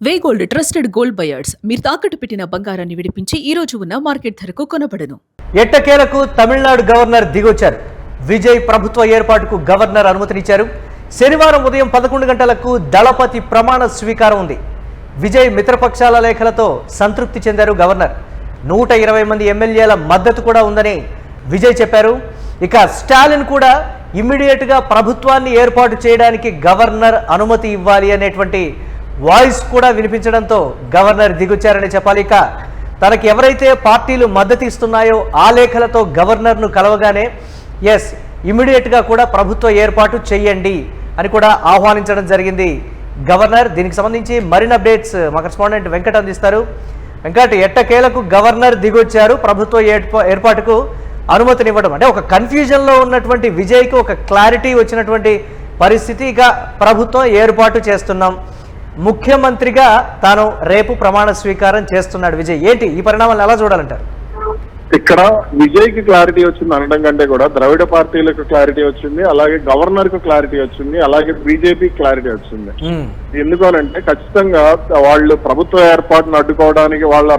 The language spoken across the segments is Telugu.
వే గోల్డ్ ట్రస్టెడ్ గోల్డ్ బయర్స్ మీరు తాకట్టు పెట్టిన బంగారాన్ని విడిపించి ఈ రోజు ఉన్న మార్కెట్ ధరకు కొనబడను. ఎట్టకేలకు తమిళనాడు గవర్నర్ దిగొచ్చారు. విజయ్ ప్రభుత్వ ఏర్పాటుకు గవర్నర్ అనుమతినిచ్చారు. శనివారం ఉదయం 11 గంటలకు దళపతి ప్రమాణ స్వీకారం ఉంది. విజయ్ మిత్రపక్షాల లేఖలతో సంతృప్తి చెందారు గవర్నర్. 120 మంది ఎమ్మెల్యేల మద్దతు కూడా ఉందని విజయ్ చెప్పారు. ఇక స్టాలిన్ కూడా ఇమ్మీడియట్గా ప్రభుత్వాన్ని ఏర్పాటు చేయడానికి గవర్నర్ అనుమతి ఇవ్వాలి అనేటువంటి వాయిస్ కూడా వినిపించడంతో గవర్నర్ దిగొచ్చారని చెప్పాలి. ఇక తనకి ఎవరైతే పార్టీలు మద్దతు ఇస్తున్నాయో ఆ లేఖలతో గవర్నర్ను కలవగానే ఎస్ ఇమ్మీడియట్గా కూడా ప్రభుత్వ ఏర్పాటు చేయండి అని కూడా ఆహ్వానించడం జరిగింది గవర్నర్. దీనికి సంబంధించి మరిన్ని అప్డేట్స్ మా కరెస్పాండెంట్ వెంకట్ అందిస్తారు. వెంకట్, ఎట్టకేలకు గవర్నర్ దిగొచ్చారు. ప్రభుత్వ ఏర్పాటుకు అనుమతినివ్వడం అంటే ఒక కన్ఫ్యూజన్లో ఉన్నటువంటి విజయ్కి ఒక క్లారిటీ వచ్చినటువంటి పరిస్థితి. ఇక ప్రభుత్వం ఏర్పాటు చేస్తున్నాం, ముఖ్యమంత్రిగా తాను రేపు ప్రమాణ స్వీకారం చేస్తున్నాడు విజయ్. ఏంటి ఈ పరిణామాలను ఎలా చూడాలంటారు? ఇక్కడ విజయ్ కి క్లారిటీ వచ్చింది అనడం కంటే కూడా ద్రవిడ పార్టీలకు క్లారిటీ వచ్చింది, అలాగే గవర్నర్ కు క్లారిటీ వచ్చింది, అలాగే బీజేపీ క్లారిటీ వచ్చింది. ఎందుకనంటే ఖచ్చితంగా వాళ్ళు ప్రభుత్వ ఏర్పాటును అడ్డుకోవడానికి వాళ్ళు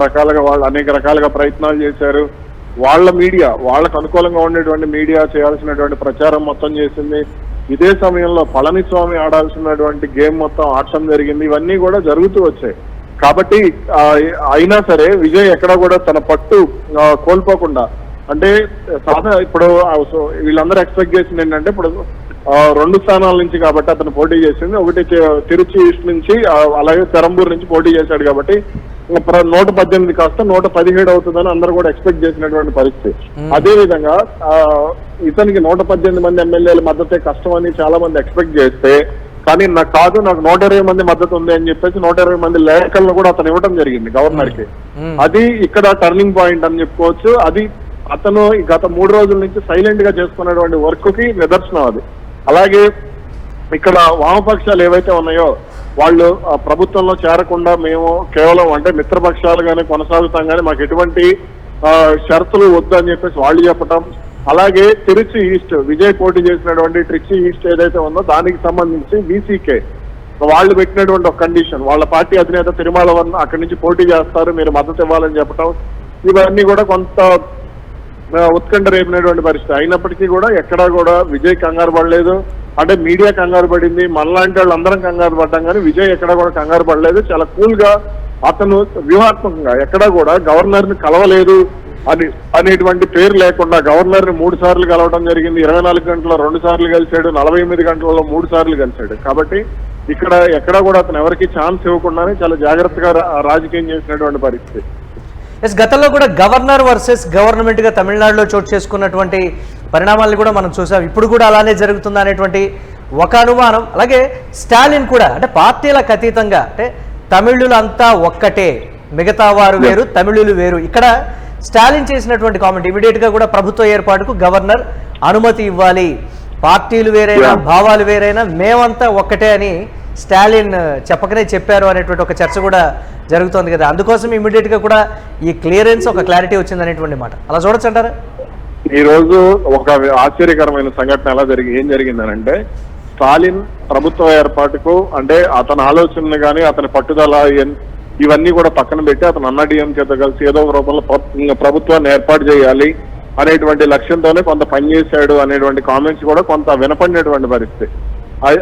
అనేక రకాలుగా ప్రయత్నాలు చేశారు. వాళ్ళ మీడియా, వాళ్ళకు అనుకూలంగా ఉండేటువంటి మీడియా చేయాల్సినటువంటి ప్రచారం మొత్తం చేసింది. ఇదే సమయంలో పళనిస్వామి ఆడాల్సినటువంటి గేమ్ మొత్తం ఆడటం జరిగింది. ఇవన్నీ కూడా జరుగుతూ వచ్చాయి. కాబట్టి అయినా సరే విజయ్ ఎక్కడ కూడా తన పట్టు కోల్పోకుండా, అంటే ఇప్పుడు వీళ్ళందరూ ఎక్స్పెక్ట్ చేసింది ఏంటంటే ఇప్పుడు 2 స్థానాల నుంచి కాబట్టి అతను పోటీ చేసింది. ఒకటి తిరుచి ఈస్ట్ నుంచి, అలాగే పెరంబూరు నుంచి పోటీ చేశాడు. కాబట్టి 118 కాస్త 117 అవుతుందని అందరూ కూడా ఎక్స్పెక్ట్ చేసినటువంటి పరిస్థితి. అదే విధంగా ఇతనికి 118 మంది ఎమ్మెల్యేల మద్దతే కష్టం అని చాలా మంది ఎక్స్పెక్ట్ చేస్తే, కానీ నాకు 120 మంది మద్దతు ఉంది అని చెప్పేసి 120 మంది లేఖలను కూడా అతను ఇవ్వడం జరిగింది గవర్నర్ కి. అది ఇక్కడ టర్నింగ్ పాయింట్ అని చెప్పుకోవచ్చు. అది అతను గత 3 రోజుల నుంచి సైలెంట్ గా చేసుకున్నటువంటి వర్క్ కి నిదర్శనం అది. అలాగే ఇక్కడ వామపక్షాలు ఏవైతే ఉన్నాయో వాళ్ళు ప్రభుత్వంలో చేరకుండా మేము కేవలం అంటే మిత్రపక్షాలుగానే కొనసాగుతాం, కానీ మాకు ఎటువంటి షరతులు వద్దు అని చెప్పేసి వాళ్ళు చెప్పటం. అలాగే తిరుచి ఈస్ట్ విజయ్ పోటీ చేసినటువంటి ట్రిచి ఈస్ట్ ఏదైతే ఉందో దానికి సంబంధించి వీసీకే వాళ్ళు పెట్టినటువంటి ఒక కండిషన్, వాళ్ళ పార్టీ అధినేత తిరుమలవన్ అక్కడి నుంచి పోటీ చేస్తారు, మీరు మద్దతు ఇవ్వాలని చెప్పటం. ఇవన్నీ కూడా కొంత ఉత్కంఠ రేపినటువంటి పరిస్థితి. అయినప్పటికీ కూడా ఎక్కడా కూడా విజయ్ కంగారు పడలేదు. అంటే మీడియా కంగారు పడింది, మనలాంటి వాళ్ళు అందరం కంగారు పడ్డాం, కానీ విజయ్ ఎక్కడా కూడా కంగారు పడలేదు. చాలా కూల్ గా అతను వ్యూహాత్మకంగా ఎక్కడా కూడా గవర్నర్ ని కలవలేదు అనేటువంటి పేరు లేకుండా గవర్నర్ ని 3 సార్లు కలవడం జరిగింది. 24 గంటల్లో 2 సార్లు కలిశాడు, 48 గంటలలో 3 సార్లు కలిశాడు. కాబట్టి ఇక్కడ ఎక్కడా కూడా అతను ఎవరికి ఛాన్స్ ఇవ్వకుండానే చాలా జాగ్రత్తగా రాజకీయం చేసినటువంటి పరిస్థితి. గతంలో కూడా గవర్నర్ వర్సెస్ గవర్నమెంట్ గా తమిళనాడులో చోటు చేసుకున్నటువంటి పరిణామాలను కూడా మనం చూసాం. ఇప్పుడు కూడా అలానే జరుగుతుంది అనేటువంటి ఒక అనుమానం. అలాగే స్టాలిన్ కూడా అంటే పార్టీలకు అతీతంగా అంటే తమిళులంతా ఒక్కటే, మిగతా వారు వేరు, తమిళులు వేరు. ఇక్కడ స్టాలిన్ చేసినటువంటి కామెంట్ ఇమీడియట్ గా కూడా ప్రభుత్వ ఏర్పాటుకు గవర్నర్ అనుమతి ఇవ్వాలి, పార్టీలు వేరైనా భావాలు వేరైనా మేమంతా ఒక్కటే అని స్టాలిన్ చెప్పకనే చెప్పారు అనేటువంటి ఒక చర్చ కూడా జరుగుతోంది కదా. అందుకోసం ఇమీడియట్ గా కూడా ఈ క్లియరెన్స్ ఒక క్లారిటీ వచ్చింది అనేటువంటి మాట అలా చూడొచ్చు అంటారా? ఈ రోజు ఒక ఆశ్చర్యకరమైన సంఘటన ఏం జరిగిందనంటే స్టాలిన్ ప్రభుత్వ ఏర్పాటుకు అంటే అతని ఆలోచనలు కానీ అతని పట్టుదల ఇవన్నీ కూడా పక్కన పెట్టి అతను అన్నాడీఎంకేతో కలిసి ఏదో ఒక రూపంలో ప్రభుత్వాన్ని ఏర్పాటు చేయాలి అనేటువంటి లక్ష్యంతోనే కొంత పనిచేశాడు అనేటువంటి కామెంట్స్ కూడా కొంత వినపడినటువంటి పరిస్థితి.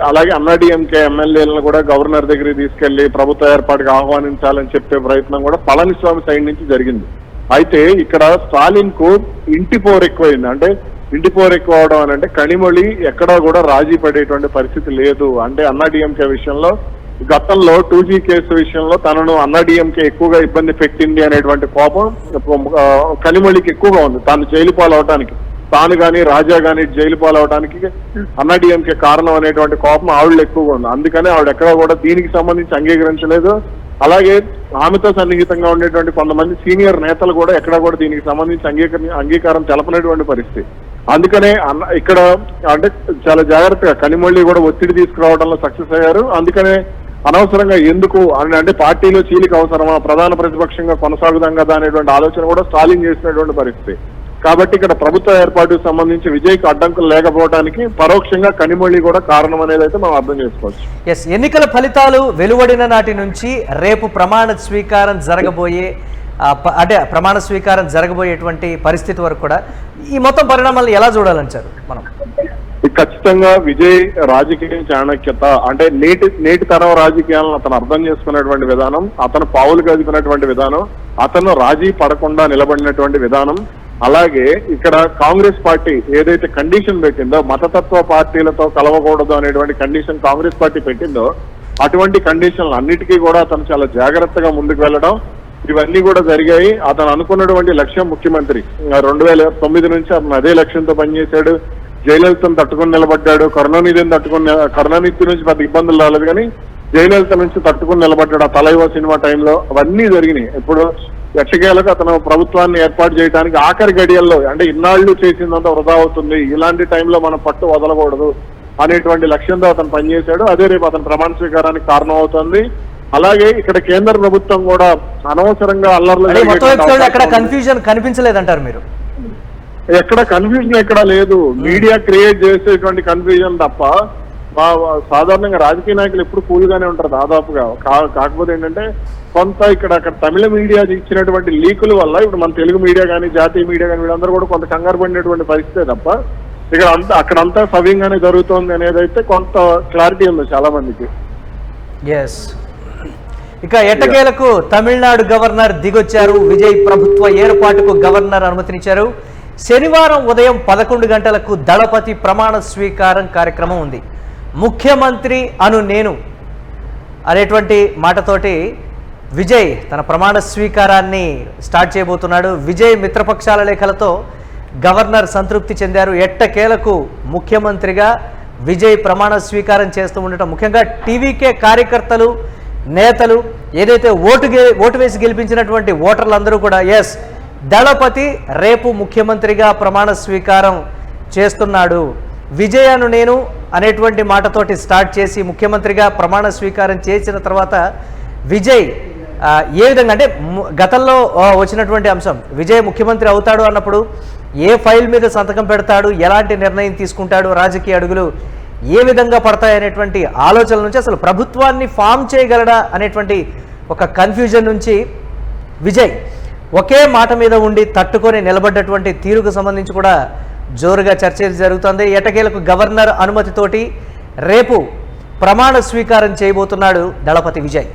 అలాగే అన్నాడీఎంకే ఎమ్మెల్యేలను కూడా గవర్నర్ దగ్గరికి తీసుకెళ్లి ప్రభుత్వ ఏర్పాటుకు ఆహ్వానించాలని చెప్పే ప్రయత్నం కూడా పళనిస్వామి సైడ్ నుంచి జరిగింది. అయితే ఇక్కడ స్టాలిన్ కు ఇంటి పోరు ఎక్కువైంది. అంటే ఇంటి పోరు ఎక్కువ అవడం అని అంటే కనిమొళి ఎక్కడా కూడా రాజీ పడేటువంటి పరిస్థితి లేదు. అంటే అన్నాడీఎంకే విషయంలో గతంలో 2G కేసు విషయంలో తనను అన్నాడీఎంకే ఎక్కువగా ఇబ్బంది పెట్టింది అనేటువంటి కోపం కనిమొళికి ఎక్కువగా ఉంది. తాను జైలు పాలవటానికి, తాను కానీ రాజా కానీ జైలు పాలవడానికి అన్నాడీఎంకే కారణం అనేటువంటి కోపం ఆవిడలో ఎక్కువగా ఉంది. అందుకని ఆవిడ ఎక్కడా కూడా దీనికి సంబంధించి అంగీకరించలేదు. అలాగే ఆమెతో సన్నిహితంగా ఉండేటువంటి కొంతమంది సీనియర్ నేతలు కూడా ఎక్కడా కూడా దీనికి సంబంధించి అంగీకారం తెలపనటువంటి పరిస్థితి. అందుకనే ఇక్కడ అంటే చాలా జాగ్రత్తగా కనిమొళి కూడా ఒత్తిడి తీసుకురావడంలో సక్సెస్ అయ్యారు. అందుకనే అనవసరంగా ఎందుకు అంటే పార్టీలో చీలిక అవసరమా, ప్రధాన ప్రతిపక్షంగా కొనసాగుదాం కదా అనేటువంటి ఆలోచన కూడా స్టాలిన్ చేసినటువంటి పరిస్థితి. కాబట్టి ఇక్కడ ప్రభుత్వ ఏర్పాటుకు సంబంధించి విజయ్కి అడ్డంకులు లేకపోవడానికి పరోక్షంగా కనిమొళి కూడా కారణం అనేది అయితే మనం అర్థం చేసుకోవచ్చు. ఎస్, ఎన్నికల ఫలితాలు వెలువడిన నాటి నుంచి రేపు ప్రమాణ స్వీకారం జరగబోయే ప్రమాణ స్వీకారం జరగబోయేటువంటి పరిస్థితి వరకు కూడా ఈ మొత్తం పరిణామాలను ఎలా చూడాలంటారు మనం? ఖచ్చితంగా విజయ్ రాజకీయ చాణక్యత అంటే నేటి తరం రాజకీయాలను అతను అర్థం చేసుకున్నటువంటి విధానం, అతను పావులు కదుపుకున్నటువంటి విధానం, అతను రాజీ పడకుండా నిలబడినటువంటి విధానం, అలాగే ఇక్కడ కాంగ్రెస్ పార్టీ ఏదైతే కండిషన్ పెట్టిందో మతతత్వ పార్టీలతో కలవకూడదు అనేటువంటి కండిషన్ కాంగ్రెస్ పార్టీ పెట్టిందో అటువంటి కండిషన్లు అన్నిటికీ కూడా అతను చాలా జాగ్రత్తగా ముందుకు వెళ్ళడం, ఇవన్నీ కూడా జరిగాయి. అతను అనుకున్నటువంటి లక్ష్యం ముఖ్యమంత్రి 2009 నుంచి అతను అదే లక్ష్యంతో పనిచేశాడు. జయలలితను తట్టుకుని నిలబడ్డాడు, కరుణానిధి నుంచి పెద్ద ఇబ్బందులు రాలేదు కానీ జయలలిత నుంచి తట్టుకుని నిలబడ్డాడు ఆ తలైవ సినిమా టైంలో. అవన్నీ జరిగినాయి. ఇప్పుడు ఎట్టకేలకు అతను ప్రభుత్వాన్ని ఏర్పాటు చేయడానికి ఆఖరి గడియల్లో అంటే ఇన్నాళ్లు చేసిందంతా వృధా అవుతుంది, ఇలాంటి టైంలో మనం పట్టు వదలకూడదు అనేటువంటి లక్ష్యంతో అతను పనిచేశాడు. అదే రేపు అతను ప్రమాణ స్వీకారానికి కారణం అవుతుంది. అలాగే ఇక్కడ కేంద్ర ప్రభుత్వం కూడా అనవసరంగా అక్కడ కన్ఫ్యూజన్ కనిపించలేదంటారు మీరు? ఎక్కడ కన్ఫ్యూజన్ ఎక్కడా లేదు. మీడియా క్రియేట్ చేసేటువంటి కన్ఫ్యూజన్ తప్ప సాధారణంగా రాజకీయ నాయకులు ఎప్పుడు కూల్ గానే ఉంటారు దాదాపుగా. కాకపోతే ఏంటంటే కొంత అక్కడ తమిళ మీడియా ఇచ్చినటువంటి లీకుల వల్ల ఇప్పుడు మన తెలుగు మీడియా కానీ జాతీయ మీడియా కానీ వీళ్ళందరూ కూడా కొంత కంగారు పడినటువంటి పరిస్థితే తప్ప ఇక్కడ అక్కడంతా సవ్యంగానే జరుగుతోంది అనేది అయితే కొంత క్లారిటీ ఉంది చాలా మందికి. ఎస్, ఇక ఎట్టకేలకు తమిళనాడు గవర్నర్ దిగొచ్చారు. విజయ్ ప్రభుత్వ ఏర్పాటుకు గవర్నర్ అనుమతినిచ్చారు. శనివారం ఉదయం 11 గంటలకు దళపతి ప్రమాణ స్వీకారం కార్యక్రమం ఉంది. ముఖ్యమంత్రి నేను అనేటువంటి మాటతోటి విజయ్ తన ప్రమాణ స్వీకారాన్ని స్టార్ట్ చేయబోతున్నాడు. విజయ్ మిత్రపక్షాల లేఖలతో గవర్నర్ సంతృప్తి చెందారు. ఎట్టకేలకు ముఖ్యమంత్రిగా విజయ్ ప్రమాణ స్వీకారం చేస్తూ ఉండటం ముఖ్యంగా టీవీకే కార్యకర్తలు నేతలు ఏదైతే ఓటు వేసి గెలిపించినటువంటి ఓటర్లందరూ కూడా ఎస్ దళపతి రేపు ముఖ్యమంత్రిగా ప్రమాణ స్వీకారం చేస్తున్నాడు, విజయ్ నేను అనేటువంటి మాటతోటి స్టార్ట్ చేసి ముఖ్యమంత్రిగా ప్రమాణ స్వీకారం చేసిన తర్వాత విజయ్ ఏ విధంగా అంటే గతంలో వచ్చినటువంటి అంశం విజయ్ ముఖ్యమంత్రి అవుతాడు అన్నప్పుడు ఏ ఫైల్ మీద సంతకం పెడతాడు, ఎలాంటి నిర్ణయం తీసుకుంటాడు, రాజకీయ అడుగులు ఏ విధంగా పడతాయనేటువంటి ఆలోచనల నుంచి అసలు ప్రభుత్వాన్ని ఫామ్ చేయగలడా అనేటువంటి ఒక కన్ఫ్యూజన్ నుంచి విజయ్ ఒకే మాట మీద ఉండి తట్టుకొని నిలబడ్డటువంటి తీరుకు సంబంధించి కూడా జోరుగా చర్చలు జరుగుతుంది. ఎట్టకేలకు గవర్నర్ అనుమతితోటి రేపు ప్రమాణ స్వీకారం చేయబోతున్నాడు దళపతి విజయ్.